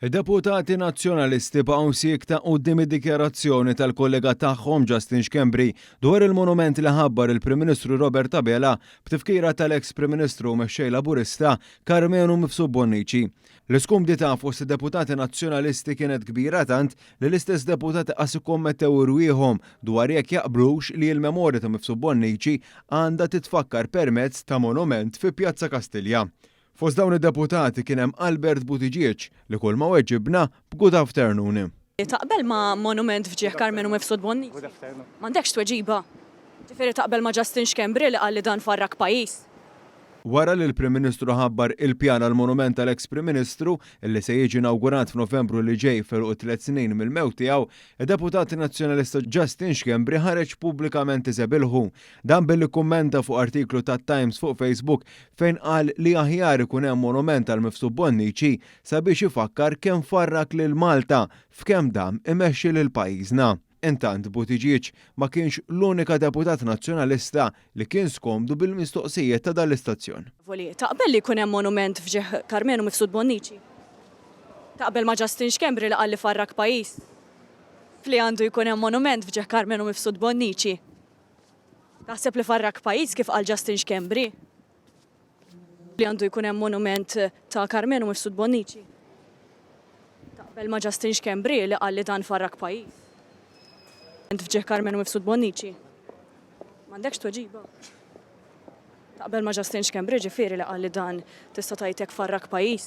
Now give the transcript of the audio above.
Id-deputati nazzjonalisti baqgħu siekta quddiem id-dikjarazzjoni tal-kollega tagħhom Justin Schembri dwar il-monument li ħabbar il-Prim Ministru Robert Abela b'tifkira tal-eks Prim Ministru mexxej Laburista Karmenu Mifsud Bonnici. L-iskumdita fost id-deputati nazzjonalisti kienet kbira tant li l-istess deputati qas ikkommettew irwieħhom dwar jekk jaqblux li l-memorja ta' Mifsud Bonnici għandha titfakkar permezz ta' monument fi Pjazza Kastilja. Fost dawn id-deputati kien hemm Albert Buttigieg li kull ma weġibna b'good afternoon. Taqbel ma' monument f'ġieħ Karmenu Mifsud Bonnici? M'għandekx tweġiba. Ġifieri taqbel ma' Justin Schembri li qal li dan farrak pajjiż. Wara li l-Prim Ministru ħabbar il-pjan għal monument tal-eks Prim Ministru illi se jiġi inawgurat f'Novembru li ġej fil-qut 3 snin mill-mewt tiegħu, id-deputat nazzjonalista Justin Schembri ħareġ pubblikament iżebilħu. Dan billi kummenta fuq artiklu tat-Times fuq Facebook fejn qal li aħjar ikun hemm monument għal Mifsud Bonnici sabiex ifakkar kemm farrak lil Malta f'kemm dam imexxi lil pajjiżna. Intant Buttigieg ma kienx l-unika deputat nazzjonalista li kien skomdu bil-mistoqsijiet ta' dal-istazzjon. Taqbel li jkun hemm monument f'ġieħ Karmenu Mifsud Bonnici? Taqbel ma' Justin Schembri li qal li farrak pajjiż? Li għandu jkun hemm monument f'ġieħ Karmenu Mifsud Bonnici? Taħseb li farrak pajjiż kif qal Justin Schembri? Li għandu jkun hemm monument ta' Karmenu Mifsud Bonnici? Taqbel ma' Justin Schembri li qal li dan farrak pajjiż? F'ġieħ Karmenu Mifsud Bonnici. M'għandekx tweġiba. Taqbel ma' Justin Schembri ġifieri li qal li dan tista' tgħidlek farrak pajjiż.